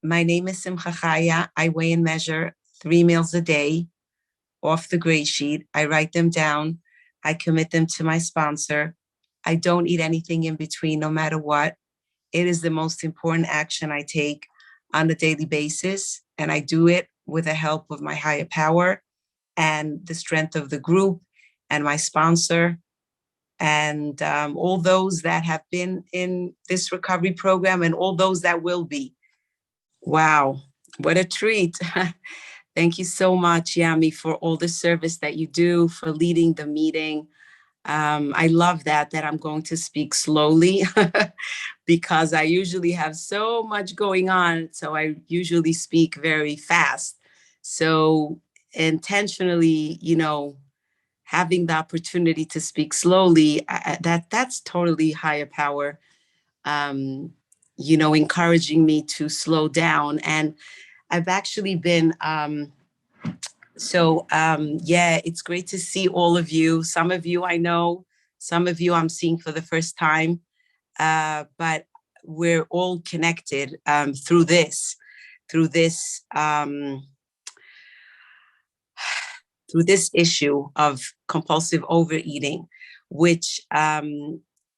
My name is SIMCHA. I weigh and measure 3 meals a day off the GreySheet. I write them down. I commit them to my sponsor. I don't eat anything in between, no matter what. It is the most important action I take on a daily basis, and I do it with the help of my higher power and the strength of the group and my sponsor and all those that have been in this recovery program and all those that will be. Wow, what a treat. Thank you so much, Yami, for all the service that you do, for leading the meeting. I love that I'm going to speak slowly because I usually have so much going on. So I usually speak very fast. So intentionally, having the opportunity to speak slowly, that's totally higher power, encouraging me to slow down. And I've actually been, it's great to see all of you. Some of you I know, some of you I'm seeing for the first time, but we're all connected through this issue of compulsive overeating, which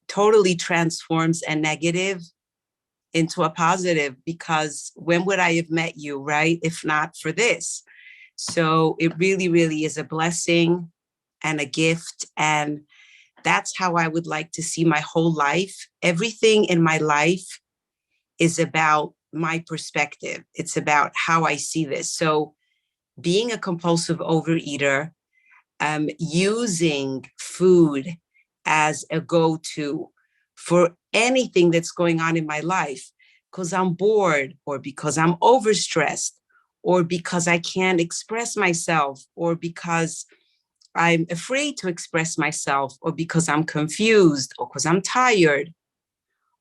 totally transforms a negative into a positive, because when would I have met you, right? If not for this. So it really, really is a blessing and a gift. And that's how I would like to see my whole life. Everything in my life is about my perspective. It's about how I see this. So being a compulsive overeater, using food as a go-to for anything that's going on in my life, because I'm bored, or because I'm overstressed, or because I can't express myself, or because I'm afraid to express myself, or because I'm confused, or because I'm tired,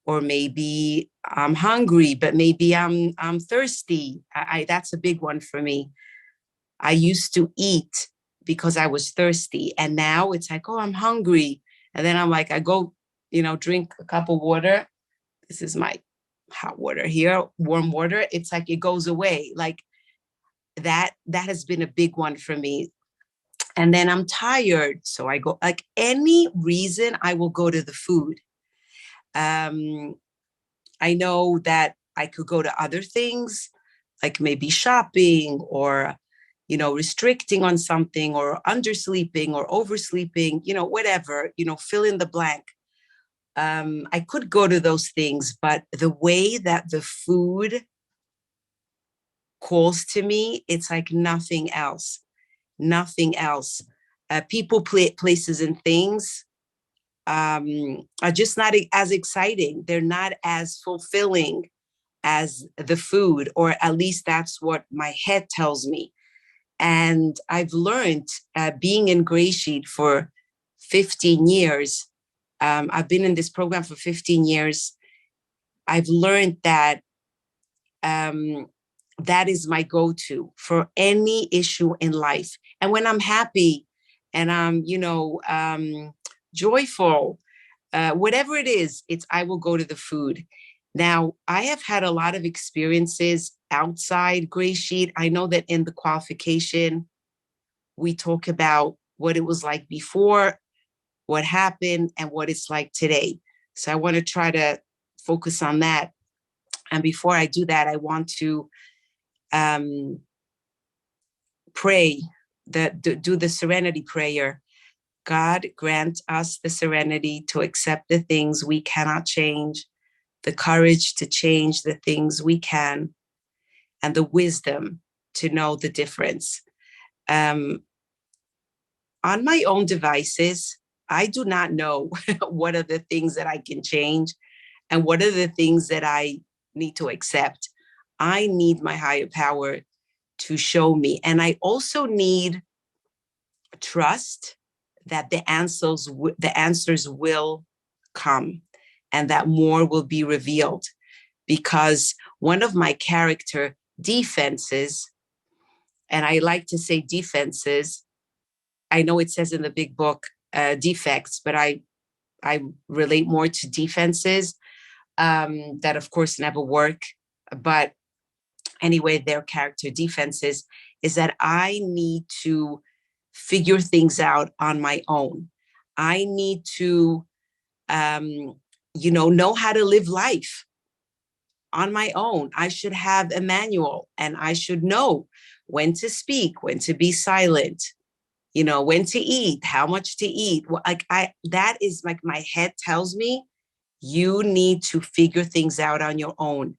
or maybe I'm hungry, but maybe I'm thirsty. That's a big one for me. I used to eat because I was thirsty, and now it's like, oh, I'm hungry. And then I'm like, I go, drink a cup of water. This is my hot water here, warm water. It's like, it goes away. Like that has been a big one for me. And then I'm tired. So I go, like any reason, I will go to the food. I know that I could go to other things, like maybe shopping, or restricting on something, or undersleeping, or oversleeping, whatever, fill in the blank. I could go to those things, but the way that the food calls to me, it's like nothing else. People, places, and things are just not as exciting. They're not as fulfilling as the food, or at least that's what my head tells me. And I've learned, being in GreySheet for 15 years, I've been in this program for 15 years. I've learned that that is my go-to for any issue in life. And when I'm happy and I'm, joyful, whatever it is, I will go to the food. Now, I have had a lot of experiences outside GreySheet. I know that in the qualification, we talk about what it was like before, what happened, and what it's like today. So I want to try to focus on that. And before I do that, I want to pray, do the serenity prayer. God, grant us the serenity to accept the things we cannot change, the courage to change the things we can, and the wisdom to know the difference. On my own devices, I do not know what are the things that I can change and what are the things that I need to accept. I need my higher power to show me. And I also need trust that the answers will come and that more will be revealed. Because one of my character defenses, and I like to say defenses, I know it says in the big book defects, but I relate more to defenses that of course never work. But anyway, their character defenses, is that I need to figure things out on my own. I need to, know how to live life on my own. I should have a manual, and I should know when to speak, when to be silent, when to eat, how much to eat. That is like my head tells me, you need to figure things out on your own.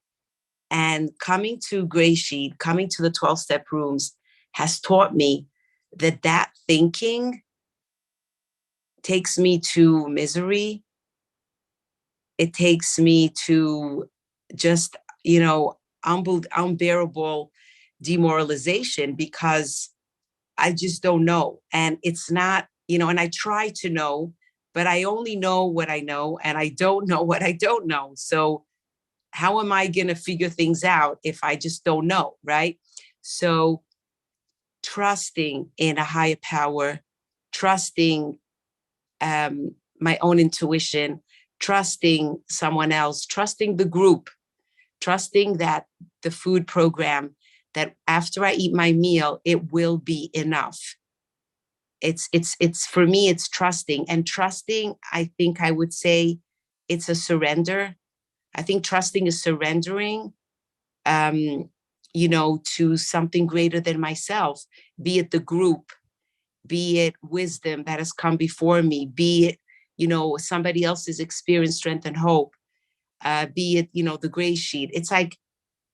And coming to GreySheet, coming to the 12-step rooms has taught me that thinking takes me to misery. It takes me to just, unbearable demoralization, because I just don't know. And it's not, and I try to know, but I only know what I know, and I don't know what I don't know. So how am I going to figure things out if I just don't know, right? So trusting in a higher power, trusting my own intuition, trusting someone else, trusting the group, trusting that the food program, that after I eat my meal, it will be enough. It's for me, it's trusting. And trusting, I think I would say it's a surrender. I think trusting is surrendering, to something greater than myself, be it the group, be it wisdom that has come before me, be it, somebody else's experience, strength, and hope, be it, the GreySheet. It's like,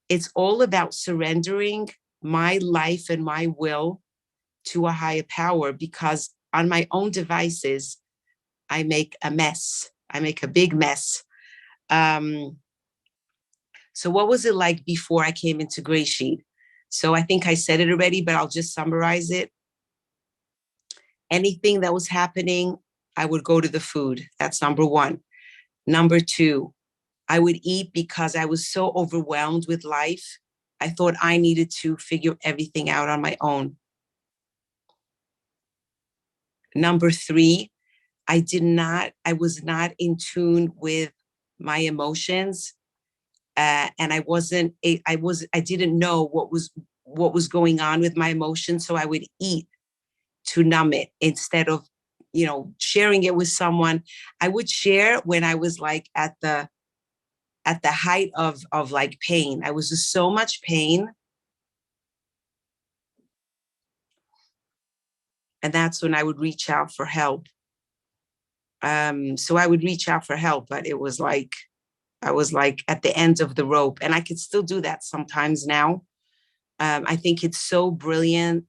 it's all about surrendering my life and my will to a higher power, because on my own devices, I make a mess. I make a big mess. So what was it like before I came into GreySheet? So I think I said it already, but I'll just summarize it. Anything that was happening, I would go to the food. That's number one. Number two, I would eat because I was so overwhelmed with life. I thought I needed to figure everything out on my own. Number three, I was not in tune with my emotions. And I didn't know what was going on with my emotions. So I would eat to numb it instead of, sharing it with someone. I would share when I was like at the height of like pain. I was in so much pain. And that's when I would reach out for help. So I would reach out for help, but it was like, I was like at the end of the rope, and I could still do that sometimes now. I think it's so brilliant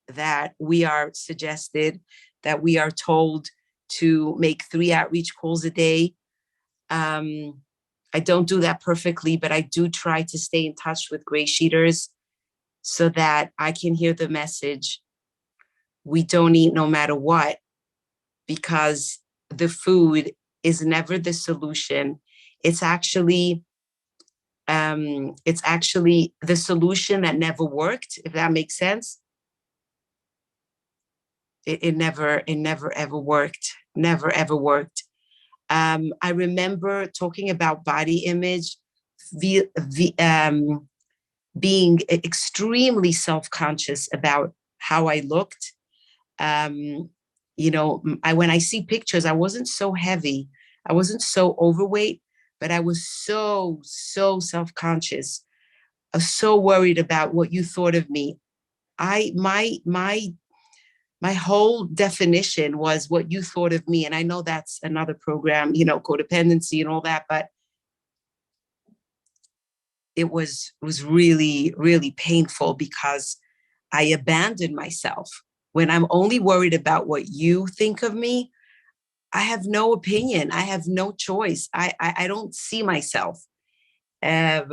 that we are suggested, that we are told to make 3 outreach calls a day. I don't do that perfectly, but I do try to stay in touch with GreySheeters so that I can hear the message. We don't eat no matter what, because the food is never the solution. It's actually the solution that never worked, if that makes sense. It never ever worked. Never ever worked. I remember talking about body image, being extremely self-conscious about how I looked. When I see pictures, I wasn't so heavy. I wasn't so overweight, but I was so self-conscious. I was so worried about what you thought of me. My whole definition was what you thought of me. And I know that's another program, codependency and all that, but it was really, really painful, because I abandoned myself. When I'm only worried about what you think of me, I have no opinion. I have no choice. I don't see myself. I'm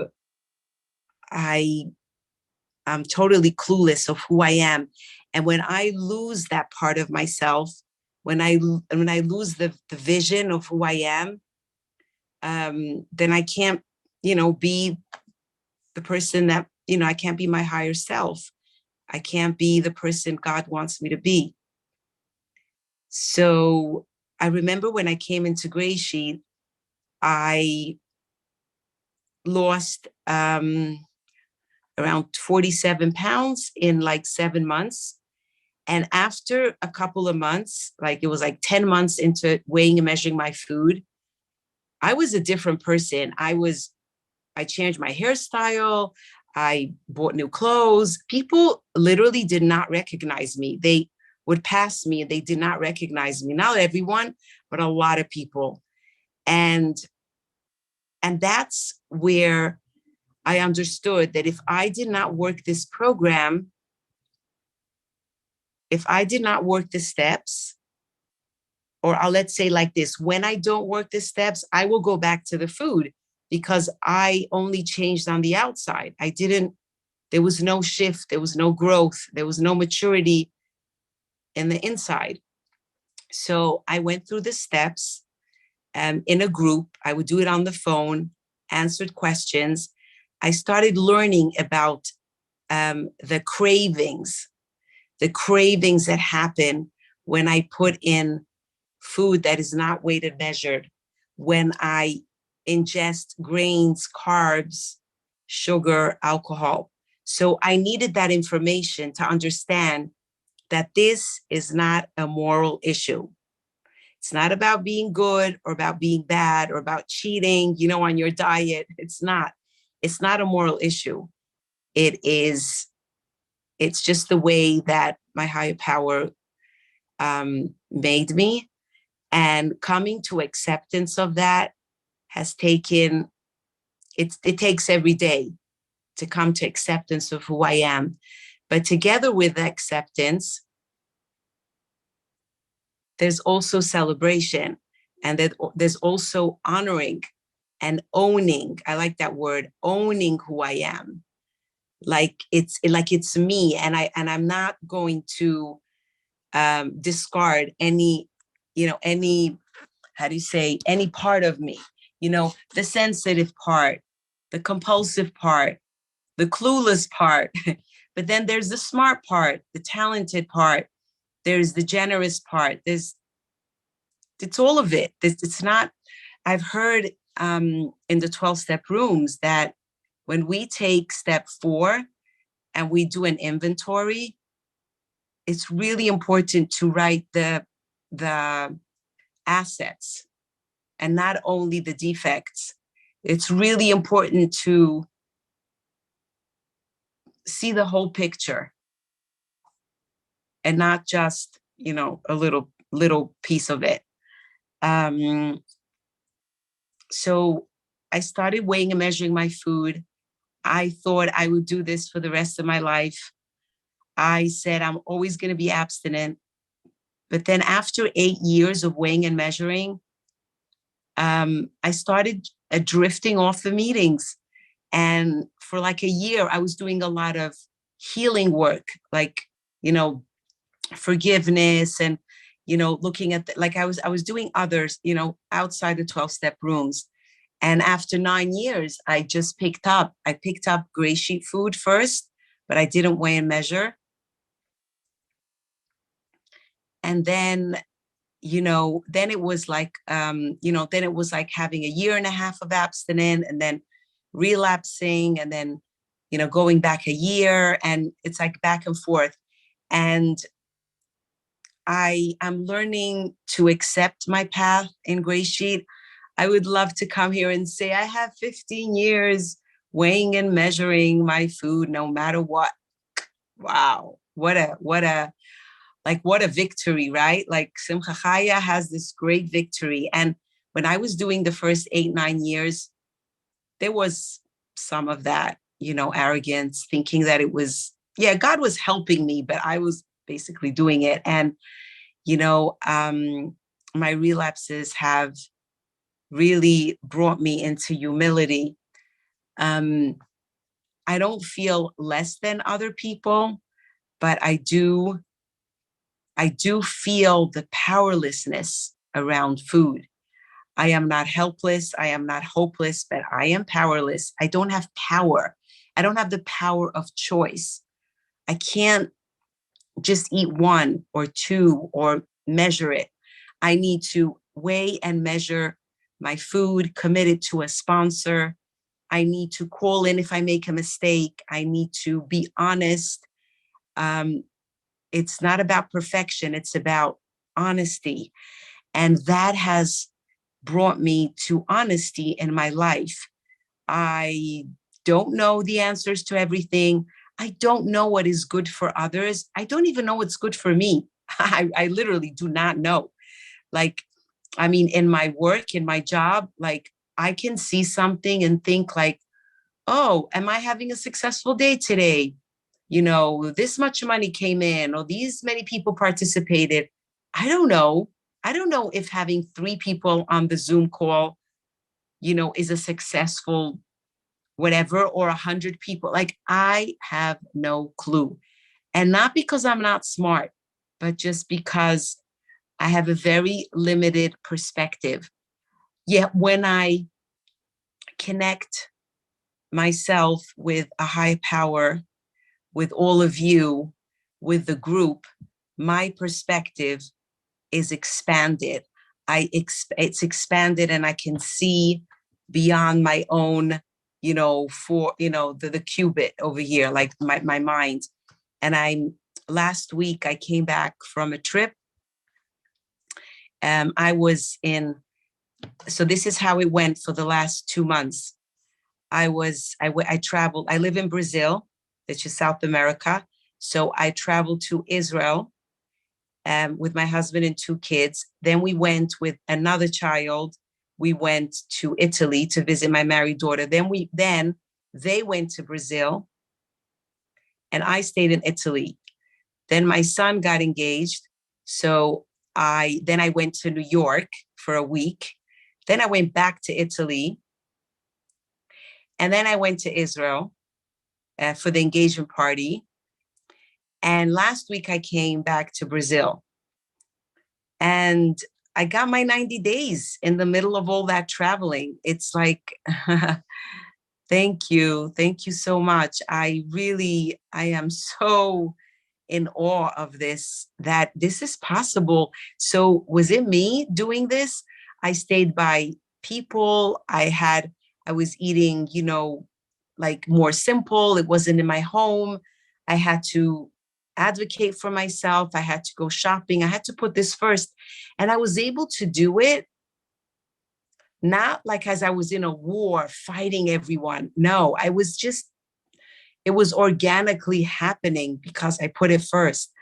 totally clueless of who I am. And when I lose that part of myself, when I lose the vision of who I am, then I can't, be the person that, I can't be my higher self. I can't be the person God wants me to be. So I remember when I came into GreySheet, I lost around 47 pounds in like 7 months. And after a couple of months, like it was like 10 months into weighing and measuring my food, I was a different person. I changed my hairstyle. I bought new clothes. People literally did not recognize me. They would pass me and they did not recognize me. Not everyone, but a lot of people. And that's where I understood that if I did not work this program, if I did not work the steps, or let's say like this, when I don't work the steps, I will go back to the food because I only changed on the outside. There was no shift, there was no growth, there was no maturity in the inside. So I went through the steps in a group. I would do it on the phone, answered questions. I started learning about the cravings that happen when I put in food that is not weighed and measured, when I ingest grains, carbs, sugar, alcohol. So I needed that information to understand that this is not a moral issue. It's not about being good or about being bad or about cheating, on your diet. It's not a moral issue. It's just the way that my higher power made me. And coming to acceptance of that has taken, it takes every day to come to acceptance of who I am. But together with acceptance, there's also celebration, and there's also honoring and owning. I like that word, owning who I am. Like it's me, and I'm not going to discard any, how do you say, any part of me, the sensitive part, the compulsive part, the clueless part. But then there's the smart part, the talented part. There's the generous part. It's all of it. It's not, I've heard in the 12-step rooms that when we take step 4 and we do an inventory, it's really important to write the assets and not only the defects. It's really important to see the whole picture and not just, a little piece of it. So I started weighing and measuring my food. I thought I would do this for the rest of my life. I said, I'm always going to be abstinent. But then after 8 years of weighing and measuring, I started drifting off the meetings. And for like a year, I was doing a lot of healing work, like, forgiveness and, looking at, I was doing others, outside the 12-step rooms. And after 9 years, I picked up GreySheet food first, but I didn't weigh and measure. And then, then it was like, then it was like having a year and a half of abstinent and then relapsing and then, going back a year, and it's like back and forth. And I'm learning to accept my path in GreySheet. I would love to come here and say, I have 15 years weighing and measuring my food no matter what. Wow. What a victory, right? Like Simcha Chaya has this great victory. And when I was doing the first 8-9 years, there was some of that, arrogance, thinking that it was, God was helping me, but I was basically doing it. And, my relapses have really brought me into humility. I don't feel less than other people, but I do feel the powerlessness around food. I am not helpless. I am not hopeless, but I am powerless. I don't have power. I don't have the power of choice. I can't just eat 1 or 2 or measure it. I need to weigh and measure my food, commit it to a sponsor. I need to call in if I make a mistake. I need to be honest. It's not about perfection. It's about honesty. And that has brought me to honesty in my life. I don't know the answers to everything. I don't know what is good for others. I don't even know what's good for me. I literally do not know. Like, I mean, in my work, in my job, like I can see something and think like, oh, am I having a successful day today? You know, this much money came in, or these many people participated. I don't know. I don't know if having 3 people on the Zoom call, you know, is a successful whatever, or 100 people. Like, I have no clue. And not because I'm not smart, but just because I have a very limited perspective. Yet when I connect myself with a high power, with all of you, with the group, my perspective is expanded. It's expanded, and I can see beyond my own, you know, the cubit over here, like my mind. And last week I came back from a trip. I was in, so this is how it went for the last 2 months. I traveled, I live in Brazil, which is South America. So I traveled to Israel with my husband and 2 kids. Then we went with another child. We went to Italy to visit my married daughter. Then they went to Brazil and I stayed in Italy. Then my son got engaged. So I went to New York for a week. Then I went back to Italy. And then I went to Israel for the engagement party. And last week I came back to Brazil. And I got my 90 days in the middle of all that traveling. It's like, thank you. Thank you so much. I am so in awe of this, that this is possible. So was it me doing this? I stayed by people. I was eating, you know, like more simple. It wasn't in my home. I had to advocate for myself. I had to go shopping. I had to put this first. And I was able to do it, not like as I was in a war fighting everyone. No, it was organically happening because I put it first.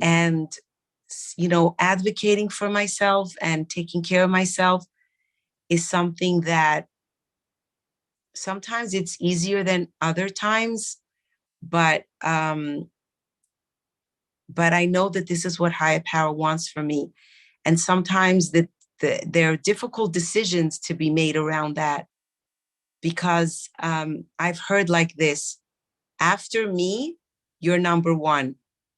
And, you know, advocating for myself and taking care of myself is something that sometimes it's easier than other times, but I know that this is what higher power wants for me. And sometimes there are difficult decisions to be made around that, because I've heard like this: after me, you're number one.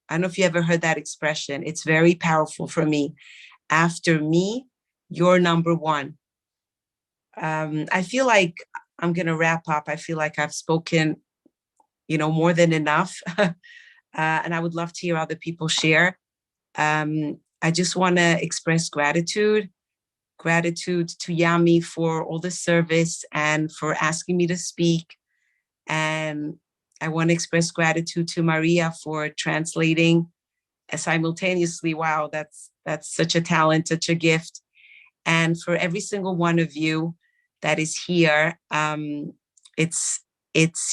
I don't know if you ever heard that expression. It's very powerful for me. After me, you're number one. I feel like I'm going to wrap up. I feel like I've spoken, you know, more than enough. And I would love to hear other people share. I just want to express gratitude to Yami for all the service and for asking me to speak. And I want to express gratitude to Maria for translating simultaneously. Wow, that's such a talent, such a gift. And for every single one of you that is here, it's,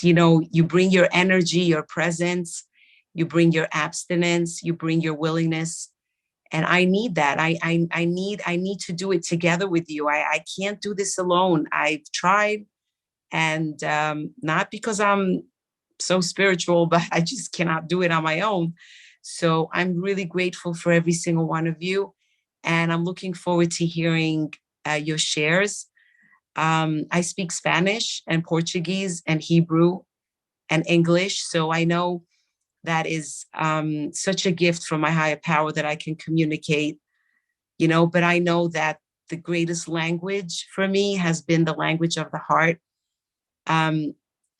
you know, you bring your energy, your presence, you bring your abstinence, you bring your willingness. And I need that. I need to do it together with you. I can't do this alone. I've tried, and not because I'm so spiritual, but I just cannot do it on my own. So I'm really grateful for every single one of you. And I'm looking forward to hearing your shares. I speak Spanish and Portuguese and Hebrew and English. So I know that is such a gift from my higher power that I can communicate, you know, but I know that the greatest language for me has been the language of the heart,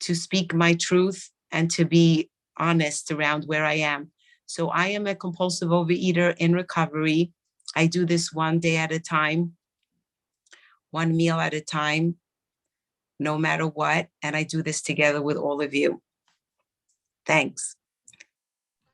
to speak my truth and to be honest around where I am. So I am a compulsive overeater in recovery. I do this one day at a time. one meal at a time, no matter what. And I do this together with all of you. Thanks.